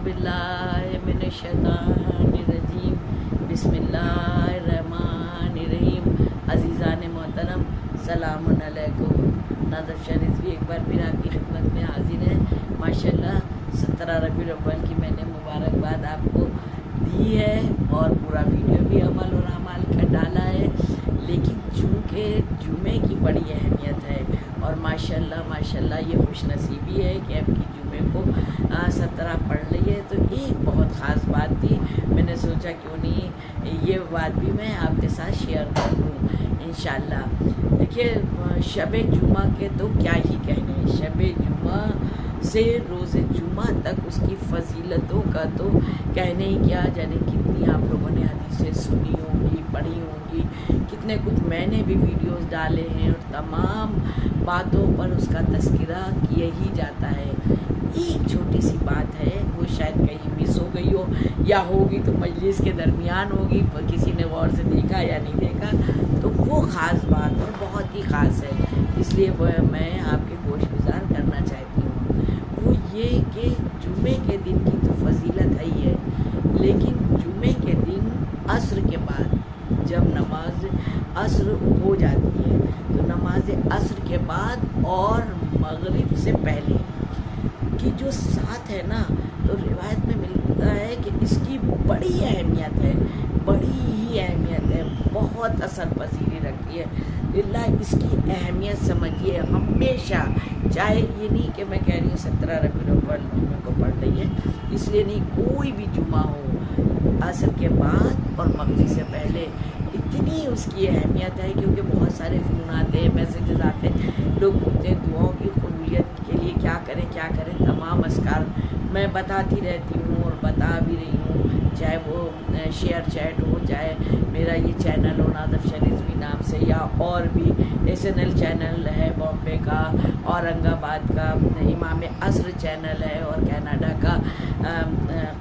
बिल्लाहि मिनश्शैतानिर्रजीम बिस्मिल्लाहिर्रहमानिर्रहीम। अज़ीज़ान मोहतरम सलामुन अलैकुम। नाज़िफ शरीफ भी एक बार फिर आपकी खिदमत में हाजिर है। माशाल्लाह 17 रबीउल अव्वल की मैंने मुबारकबाद आपको दी है और पूरा वीडियो भी अमल और अमाल का डाला है, लेकिन चूँकि जुमे की बड़ी अहमियत है और माशाल्लाह ये खुशनसीबी है कि आपकी जुमे को 17 पढ़ ली है, तो एक बहुत ख़ास बात थी, मैंने सोचा क्यों नहीं ये बात भी मैं आपके साथ शेयर कर दूँ इंशाल्लाह। देखिए शब जुमा के तो क्या ही कहने, शब जुमा से रोज़े जुमा तक उसकी फ़जीलतों का तो कहने ही क्या जाने कितनी आप लोगों ने हदीसें सुनी होंगी, पढ़ी होंगी, कितने कुछ मैंने भी वीडियोस डाले हैं और तमाम बातों पर उसका तज़किरा किया ही जाता है। एक छोटी सी बात है, वो शायद कहीं मिस हो गई हो या होगी तो मजलिस के दरमियान होगी, पर किसी ने गौर से देखा या नहीं देखा, तो वो ख़ास बात और बहुत ही ख़ास है, इसलिए वो मैं आपके गोशगुजार करना चाहती हूँ। वो ये कि जुमे के दिन की तो फजीलत है ही है, लेकिन जुमे के दिन असर के बाद जब नमाज असर हो जाती है, तो नमाज असर के बाद और मगरिब से पहले की जो साथ है ना, तो रिवायत में मिलता है कि इसकी बड़ी अहमियत है, बड़ी ही अहमियत है, बहुत असर पसीरी रखती है। लिल्लाह इसकी अहमियत समझिए हमेशा, चाहे ये नहीं कि मैं कह रही हूँ 17 रबीउल अव्वल जुमे को पढ़ रही है, इसलिए नहीं, कोई भी जुमा हो असर के बाद और मगरिब से पहले इतनी उसकी अहमियत है, क्योंकि बहुत सारे फ़ोन आते हैं, मैसेजेस आते हैं, लोग पूछते हैं दुआओं की कबूलियत के लिए क्या करें। तमाम अस्कार मैं बताती रहती हूँ और बता भी रही हूँ, चाहे वो शेयर चैट हो, चाहे मेरा ये चैनल हो नाज़िफ शरीफ नाम से, या और भी SNL चैनल है बॉम्बे का, औरंगाबाद का इमाम असर चैनल है, और कनाडा का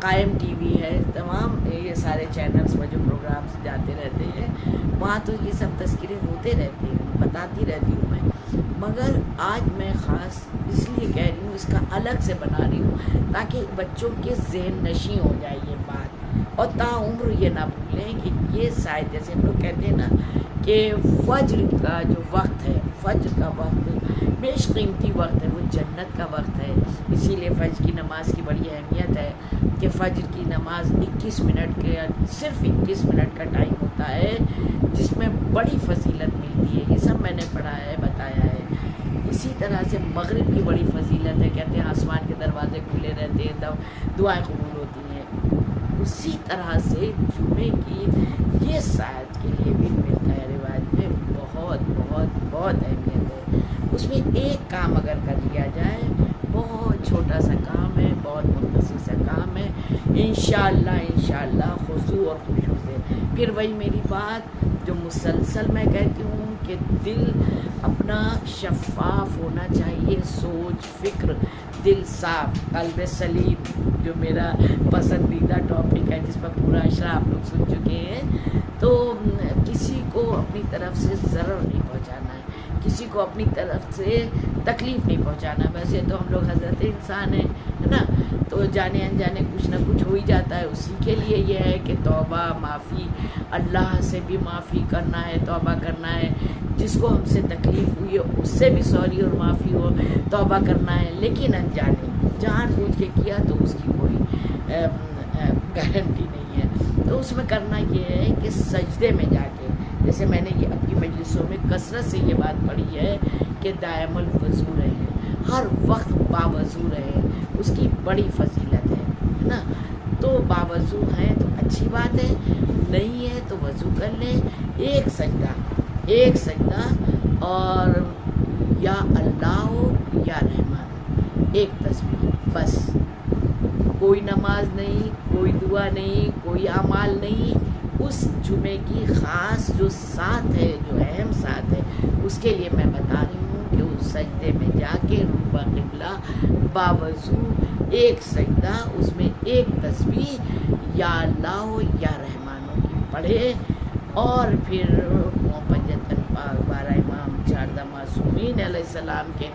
कायम TV है, तमाम ये सारे चैनल्स पर जो प्रोग्राम्स जाते रहते हैं वहाँ तो ये सब तज़किरे होते रहते हैं, बताती रहती हूँ मैं। मगर आज मैं ख़ास इसलिए कह रही हूँ, इसका अलग से बना रही हूँ ताकि बच्चों के ज़हन नशी हो जाए ये बात, और ताउम्र ये ना भूलें कि ये शायद जैसे हम लोग कहते हैं ना कि फ़ज्र का जो वक्त है, फ़ज्र का वक्त बेशकीमती वक्त है, वो जन्नत का वक्त है। इसीलिए फ़ज्र की नमाज की बड़ी अहमियत है कि फ़ज्र की नमाज 21 मिनट के, सिर्फ 21 मिनट का टाइम होता है, जिसमें बड़ी फजीलत मिलती है। ये सब मैंने पढ़ा है, बताया है। इसी तरह से मगरिब की बड़ी फजीलत है, कहते हैं आसमान के दरवाजे खुले रहते हैं तब दुआएं कबूल होती हैं। उसी तरह से जुमे की ये सायद के लिए भी मिलता है, रिवायत में बहुत बहुत बहुत अहमियत है। उसमें एक काम अगर कर लिया जाए, बहुत छोटा सा काम है, बहुत मुख्तसर सा काम है, इंशाअल्लाह खुशू और खुशू से। फिर वही मेरी बात जो मुसलसल मैं कहती हूँ कि दिल अपना शफ़ाफ होना चाहिए, सोच फ़िक्र दिल साफ, क़ल्ब सलीम, जो मेरा पसंदीदा टॉपिक है, जिस पर पूरा अशरा आप लोग सुन चुके हैं। तो किसी को अपनी तरफ से ज़रर नहीं पहुँचाना है, किसी को अपनी तरफ से तकलीफ़ नहीं पहुँचाना। वैसे तो हम लोग हज़रत इंसान हैं, है ना, तो जाने अनजाने कुछ ना कुछ हो ही जाता है। उसी के लिए ये है कि तौबा माफ़ी, अल्लाह से भी माफ़ी करना है, तौबा करना है, जिसको हमसे तकलीफ़ हुई है उससे भी सॉरी और माफ़ी हो, तौबा करना है। लेकिन अनजाने जानबूझ के किया तो उसकी कोई गारंटी नहीं है। तो उसमें करना ये है कि सजदे में जाके, जैसे मैंने ये अपनी मजलिसों में कसरत से ये बात पढ़ी है कि दायमुल वज़ू रहे, हर वक्त बावज़ू रहे, उसकी बड़ी फजीलत है ना। तो बावज़ू हैं तो अच्छी बात है, नहीं है तो वज़ू कर लें, एक सजदा और या अल्लाह हो या रहमान, एक तस्बीह, बस। कोई नमाज नहीं, कोई दुआ नहीं, कोई अमाल नहीं। उस जुमे की ख़ास जो साथ है, जो अहम साथ है, उसके लिए मैं बता रही हूँ कि उस सजदे में जाके रूबा क़िबला बावज़ू एक सजदा, उसमें एक तस्बीह या अल्लाह या रहमानों की पढ़े, और फिर पंजतन पाक 12 इमाम چاردہ معصومین علیہ السلام کے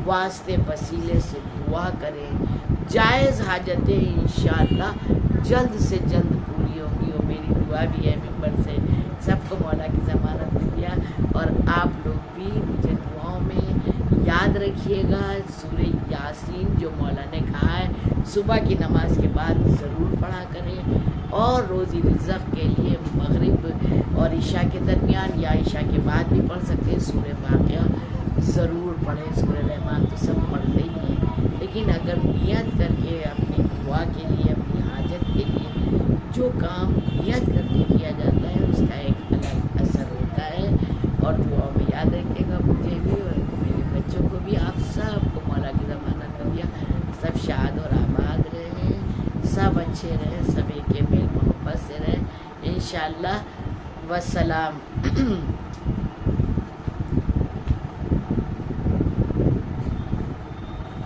واسطے وسیلے سے دعا کریں، جائز حاجتیں انشاءاللہ جلد سے جلد پوری ہوں گی، اور میری دعا بھی ہے ممبر سے سب کو مولا کی ضمانت میں دیا، اور آپ لوگ بھی مجھے دعاؤں میں یاد رکھیے گا۔ سورہ یاسین جو مولا نے کہا ہے صبح کی نماز کے بعد ضرور پڑھا کریں، اور روزی رزق کے لیے مغرب اور عشاء کے درمیان یا عشاء کے بعد بھی پڑھ سکتے ہیں سورہ واقعہ ضرور پڑھیں۔ سورہ رحمان تو سب پڑھتے ہی ہیں، لیکن اگر نیت کر کے اپنی دعا کے لیے، اپنی حاجت کے لیے جو کام نیت کر کے کیا جاتا ہے اس کا ایک الگ اثر ہوتا ہے۔ اور دعاؤں میں یاد رکھے گا مجھے بھی اور میرے بچوں کو بھی، آپ سب کو مولا کی ضمانت میں دیا، سب شاد اور آباد رہیں، سب اچھے رہیں، سب ایک میل محبت سے رہیں انشاءاللہ۔ والسلام۔